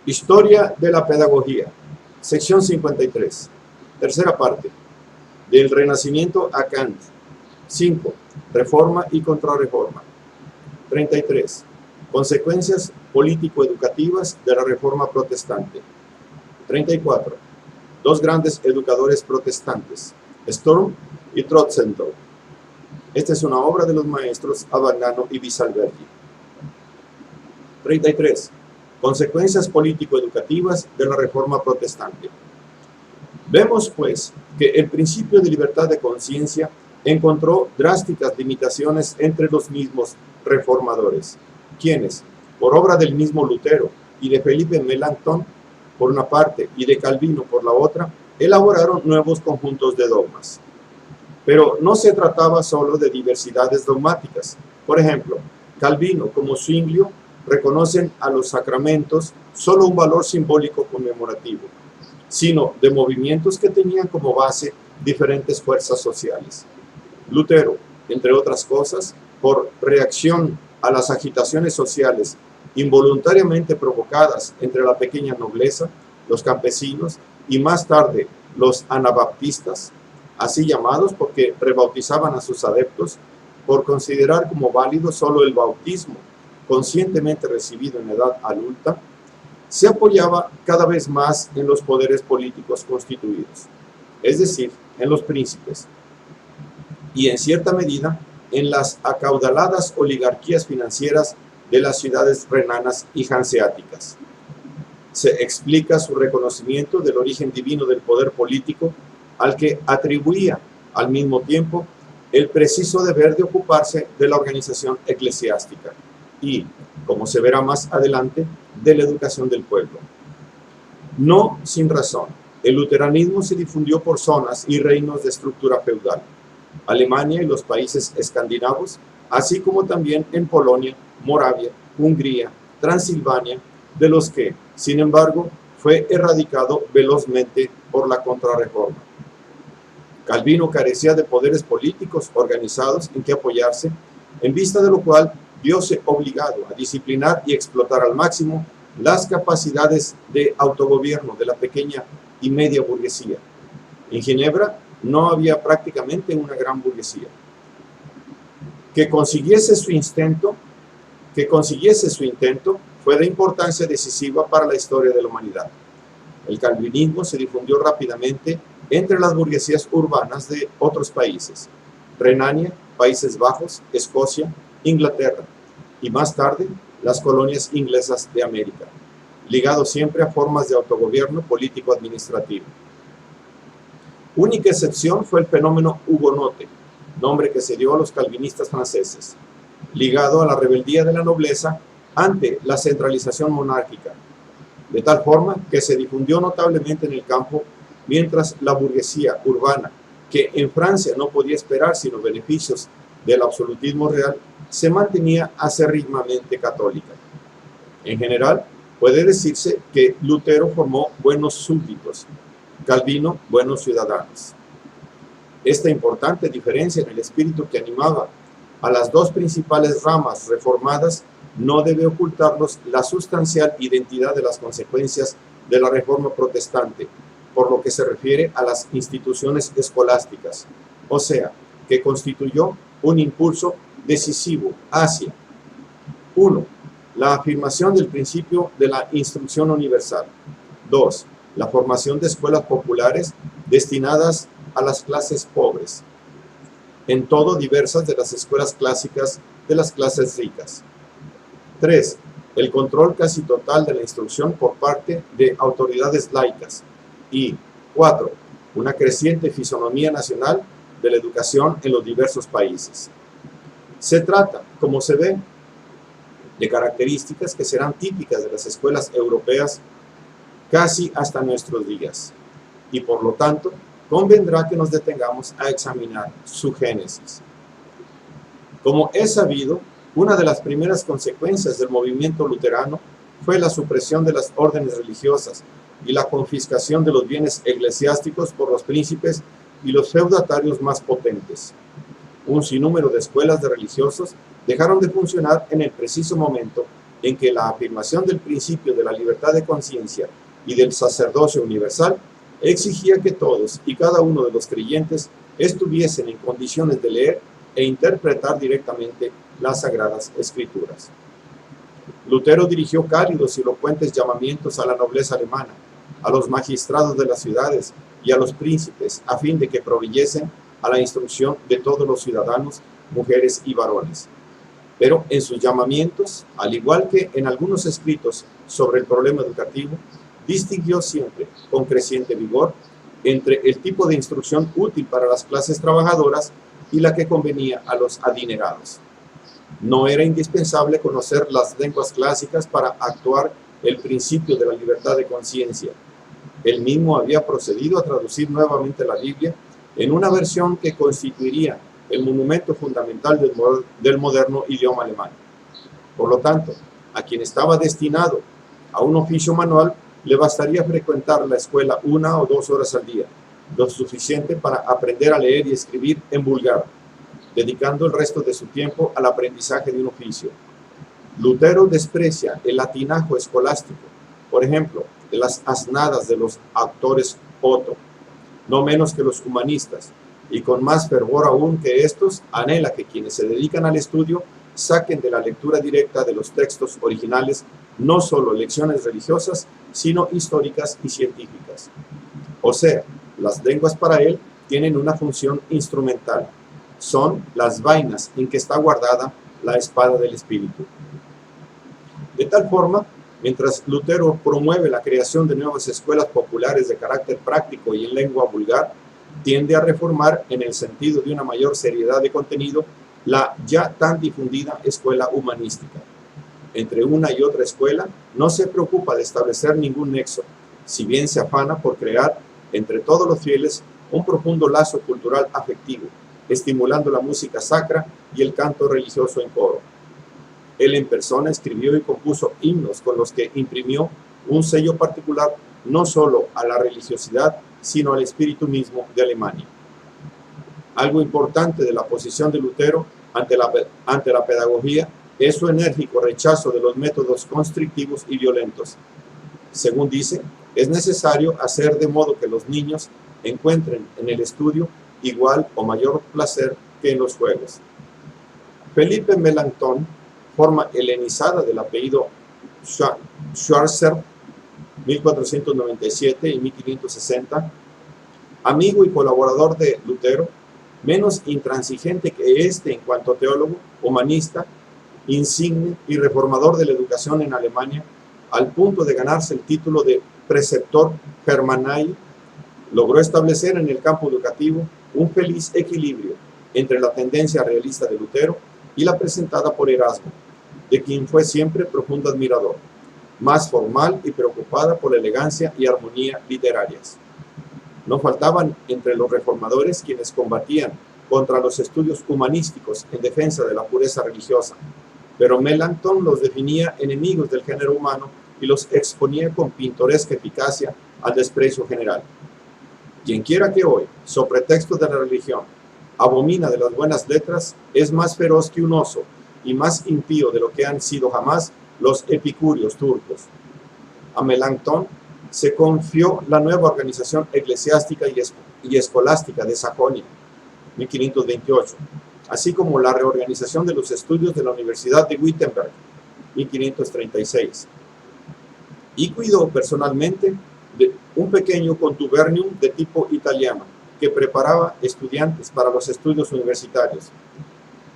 Historia de la pedagogía, sección 53, tercera parte, del Renacimiento a Kant. 5. Reforma y contrarreforma. 33. Consecuencias político-educativas de la Reforma Protestante. 34. Dos grandes educadores protestantes, Storm y Trotzendorf. Esta es una obra de los maestros Abagnano y Bisalbergi. 33. Consecuencias político-educativas de la Reforma Protestante. Vemos, pues, que el principio de libertad de conciencia encontró drásticas limitaciones entre los mismos reformadores, quienes, por obra del mismo Lutero y de Felipe Melanchthon, por una parte, y de Calvino por la otra, elaboraron nuevos conjuntos de dogmas. Pero no se trataba solo de diversidades dogmáticas. Por ejemplo, Calvino como Zwinglio reconocen a los sacramentos solo un valor simbólico conmemorativo, sino de movimientos que tenían como base diferentes fuerzas sociales. Lutero, entre otras cosas, por reacción a las agitaciones sociales involuntariamente provocadas entre la pequeña nobleza, los campesinos y más tarde los anabaptistas, así llamados porque rebautizaban a sus adeptos, por considerar como válido solo el bautismo conscientemente recibido en edad adulta, se apoyaba cada vez más en los poderes políticos constituidos, es decir, en los príncipes, y en cierta medida en las acaudaladas oligarquías financieras de las ciudades renanas y hanseáticas. Se explica su reconocimiento del origen divino del poder político, al que atribuía al mismo tiempo el preciso deber de ocuparse de la organización eclesiástica y, como se verá más adelante, de la educación del pueblo. No sin razón, el luteranismo se difundió por zonas y reinos de estructura feudal, Alemania y los países escandinavos, así como también en Polonia, Moravia, Hungría, Transilvania, de los que, sin embargo, fue erradicado velozmente por la contrarreforma. Calvino carecía de poderes políticos organizados en que apoyarse, en vista de lo cual vióse obligado a disciplinar y explotar al máximo las capacidades de autogobierno de la pequeña y media burguesía. En Ginebra no había prácticamente una gran burguesía. Que consiguiese su intento fue de importancia decisiva para la historia de la humanidad. El calvinismo se difundió rápidamente entre las burguesías urbanas de otros países, Renania, Países Bajos, Escocia, Inglaterra, y más tarde las colonias inglesas de América, ligado siempre a formas de autogobierno político-administrativo. Única excepción fue el fenómeno hugonote, nombre que se dio a los calvinistas franceses, ligado a la rebeldía de la nobleza ante la centralización monárquica, de tal forma que se difundió notablemente en el campo, mientras la burguesía urbana, que en Francia no podía esperar sino beneficios del absolutismo real, se mantenía acérrimamente católica. En general, puede decirse que Lutero formó buenos súbditos, Calvino buenos ciudadanos. Esta importante diferencia en el espíritu que animaba a las dos principales ramas reformadas no debe ocultarnos la sustancial identidad de las consecuencias de la Reforma Protestante, por lo que se refiere a las instituciones escolásticas, o sea, que constituyó un impulso decisivo hacia 1. La afirmación del principio de la instrucción universal. 2. La formación de escuelas populares destinadas a las clases pobres, en todo diversas de las escuelas clásicas de las clases ricas. 3. El control casi total de la instrucción por parte de autoridades laicas. Y 4. Una creciente fisonomía nacional de la educación en los diversos países. Se trata, como se ve, de características que serán típicas de las escuelas europeas casi hasta nuestros días, y por lo tanto, convendrá que nos detengamos a examinar su génesis. Como es sabido, una de las primeras consecuencias del movimiento luterano fue la supresión de las órdenes religiosas y la confiscación de los bienes eclesiásticos por los príncipes y los feudatarios más potentes. Un sinnúmero de escuelas de religiosos dejaron de funcionar en el preciso momento en que la afirmación del principio de la libertad de conciencia y del sacerdocio universal exigía que todos y cada uno de los creyentes estuviesen en condiciones de leer e interpretar directamente las Sagradas Escrituras. Lutero dirigió cálidos y elocuentes llamamientos a la nobleza alemana, a los magistrados de las ciudades y a los príncipes, a fin de que proveyesen a la instrucción de todos los ciudadanos, mujeres y varones. Pero en sus llamamientos, al igual que en algunos escritos sobre el problema educativo, distinguió siempre, con creciente vigor, entre el tipo de instrucción útil para las clases trabajadoras y la que convenía a los adinerados. No era indispensable conocer las lenguas clásicas para actuar el principio de la libertad de conciencia. Él mismo había procedido a traducir nuevamente la Biblia en una versión que constituiría el monumento fundamental del moderno idioma alemán. Por lo tanto, a quien estaba destinado a un oficio manual, le bastaría frecuentar la escuela 1 o 2 horas al día, lo suficiente para aprender a leer y escribir en vulgar, dedicando el resto de su tiempo al aprendizaje de un oficio. Lutero desprecia el latinajo escolástico, por ejemplo, de las asnadas de los autores Otto, no menos que los humanistas, y con más fervor aún que estos, anhela que quienes se dedican al estudio saquen de la lectura directa de los textos originales no solo lecciones religiosas, sino históricas y científicas. O sea, las lenguas para él tienen una función instrumental. Son las vainas en que está guardada la espada del Espíritu. De tal forma, mientras Lutero promueve la creación de nuevas escuelas populares de carácter práctico y en lengua vulgar, tiende a reformar, en el sentido de una mayor seriedad de contenido, la ya tan difundida escuela humanística. Entre una y otra escuela no se preocupa de establecer ningún nexo, si bien se afana por crear entre todos los fieles un profundo lazo cultural afectivo, estimulando la música sacra y el canto religioso en coro. Él en persona escribió y compuso himnos con los que imprimió un sello particular no solo a la religiosidad, sino al espíritu mismo de Alemania. Algo importante de la posición de Lutero ante la pedagogía es su enérgico rechazo de los métodos constrictivos y violentos. Según dice, es necesario hacer de modo que los niños encuentren en el estudio igual o mayor placer que en los juegos. Felipe Melanchthon, forma helenizada del apellido Schwarzer, 1497 y 1560, amigo y colaborador de Lutero, menos intransigente que éste en cuanto a teólogo, humanista, insigne y reformador de la educación en Alemania, al punto de ganarse el título de preceptor Germanae, logró establecer en el campo educativo un feliz equilibrio entre la tendencia realista de Lutero y la presentada por Erasmo, de quien fue siempre profundo admirador, más formal y preocupada por la elegancia y armonía literarias. No faltaban entre los reformadores quienes combatían contra los estudios humanísticos en defensa de la pureza religiosa, pero Melanchthon los definía enemigos del género humano y los exponía con pintoresca eficacia al desprecio general. Quienquiera que hoy, so pretexto de la religión, abomina de las buenas letras, es más feroz que un oso y más impío de lo que han sido jamás los epicúreos turcos. A Melanchthon se confió la nueva organización eclesiástica y escolástica de Sajonia, 1528, así como la reorganización de los estudios de la Universidad de Wittenberg, 1536, y cuidó personalmente de un pequeño contubernium de tipo italiano que preparaba estudiantes para los estudios universitarios.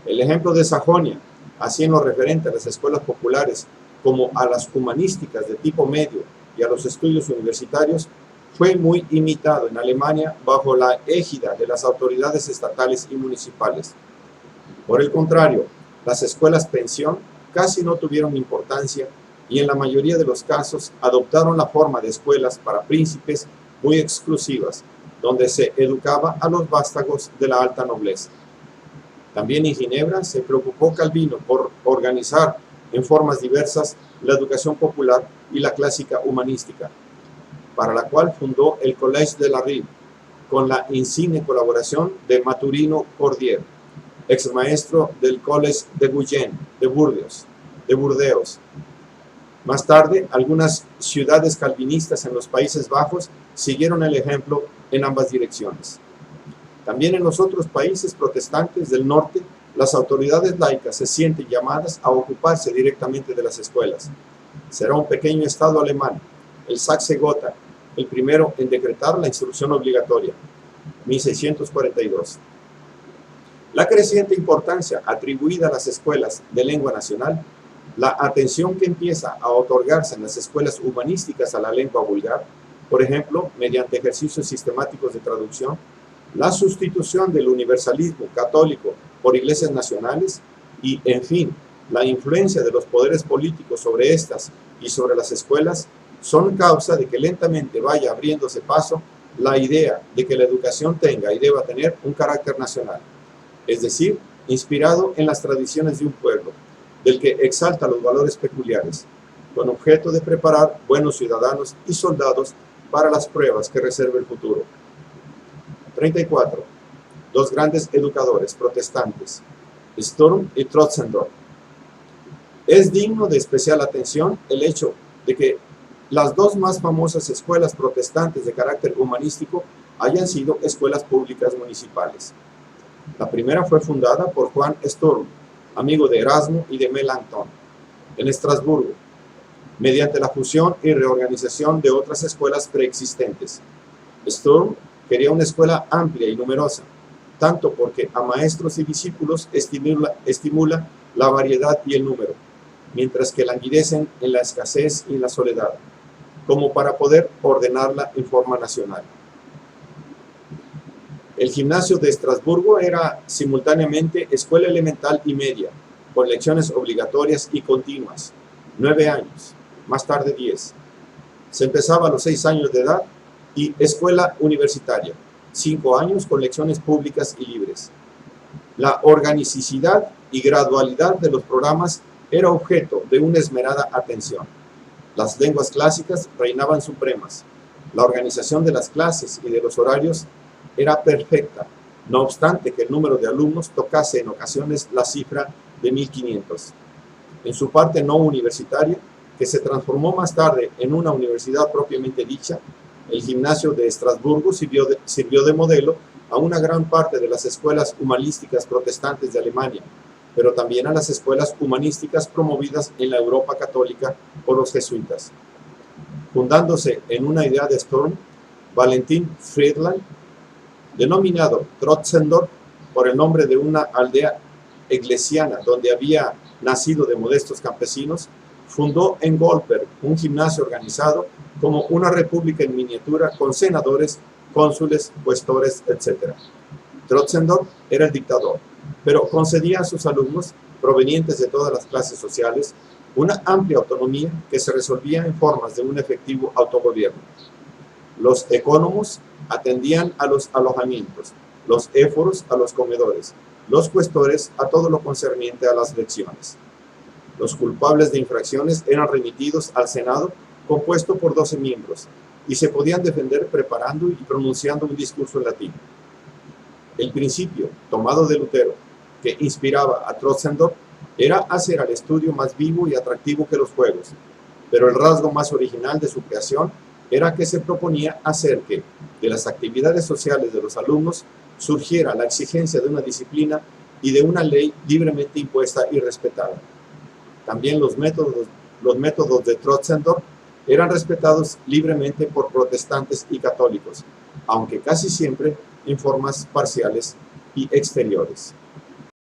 El ejemplo de Sajonia, así en lo referente a las escuelas populares como a las humanísticas de tipo medio y a los estudios universitarios, fue muy imitado en Alemania bajo la égida de las autoridades estatales y municipales. Por el contrario, las escuelas pensión casi no tuvieron importancia y en la mayoría de los casos adoptaron la forma de escuelas para príncipes muy exclusivas, donde se educaba a los vástagos de la alta nobleza. También en Ginebra se preocupó Calvino por organizar en formas diversas la educación popular y la clásica humanística, para la cual fundó el Collège de la Rive, con la insigne colaboración de Maturino Cordier, ex maestro del Collège de Guyenne, de Burdeos, Más tarde, algunas ciudades calvinistas en los Países Bajos siguieron el ejemplo en ambas direcciones. También en los otros países protestantes del norte, las autoridades laicas se sienten llamadas a ocuparse directamente de las escuelas. Será un pequeño estado alemán, el Saxe-Gotha, el primero en decretar la instrucción obligatoria, 1642. La creciente importancia atribuida a las escuelas de lengua nacional, la atención que empieza a otorgarse en las escuelas humanísticas a la lengua vulgar, por ejemplo, mediante ejercicios sistemáticos de traducción, la sustitución del universalismo católico por iglesias nacionales y, en fin, la influencia de los poderes políticos sobre estas y sobre las escuelas son causa de que lentamente vaya abriéndose paso la idea de que la educación tenga y deba tener un carácter nacional, es decir, inspirado en las tradiciones de un pueblo, del que exalta los valores peculiares, con objeto de preparar buenos ciudadanos y soldados para las pruebas que reserva el futuro. 34. Dos grandes educadores protestantes, Sturm y Trotzendorf. Es digno de especial atención el hecho de que las dos más famosas escuelas protestantes de carácter humanístico hayan sido escuelas públicas municipales. La primera fue fundada por Juan Sturm, amigo de Erasmo y de Melanchthon, en Estrasburgo, mediante la fusión y reorganización de otras escuelas preexistentes. Sturm quería una escuela amplia y numerosa, tanto porque a maestros y discípulos estimula la variedad y el número, mientras que languidecen en la escasez y la soledad, como para poder ordenarla en forma nacional. El gimnasio de Estrasburgo era simultáneamente escuela elemental y media, con lecciones obligatorias y continuas, 9 años, más tarde 10. Se empezaba a los 6 años de edad, y escuela universitaria, 5 años con lecciones públicas y libres. La organicidad y gradualidad de los programas era objeto de una esmerada atención. Las lenguas clásicas reinaban supremas. La organización de las clases y de los horarios era perfecta, no obstante que el número de alumnos tocase en ocasiones la cifra de 1500. En su parte no universitaria, que se transformó más tarde en una universidad propiamente dicha, el gimnasio de Estrasburgo sirvió de modelo a una gran parte de las escuelas humanísticas protestantes de Alemania, pero también a las escuelas humanísticas promovidas en la Europa católica por los jesuitas. Fundándose en una idea de Sturm, Valentin Friedland, denominado Trotzendorf por el nombre de una aldea eclesiana donde había nacido de modestos campesinos, fundó en Goldberg un gimnasio organizado como una república en miniatura con senadores, cónsules, cuestores, etc. Trotzendorf era el dictador, pero concedía a sus alumnos, provenientes de todas las clases sociales, una amplia autonomía que se resolvía en formas de un efectivo autogobierno. Los ecónomos atendían a los alojamientos, los éforos a los comedores, los cuestores a todo lo concerniente a las lecciones. Los culpables de infracciones eran remitidos al Senado, compuesto por 12 miembros, y se podían defender preparando y pronunciando un discurso en latín. El principio, tomado de Lutero, que inspiraba a Trotzendorf, era hacer al estudio más vivo y atractivo que los juegos, pero el rasgo más original de su creación era que se proponía hacer que, de las actividades sociales de los alumnos, surgiera la exigencia de una disciplina y de una ley libremente impuesta y respetada. También los métodos de Trotzendorf eran respetados libremente por protestantes y católicos, aunque casi siempre en formas parciales y exteriores.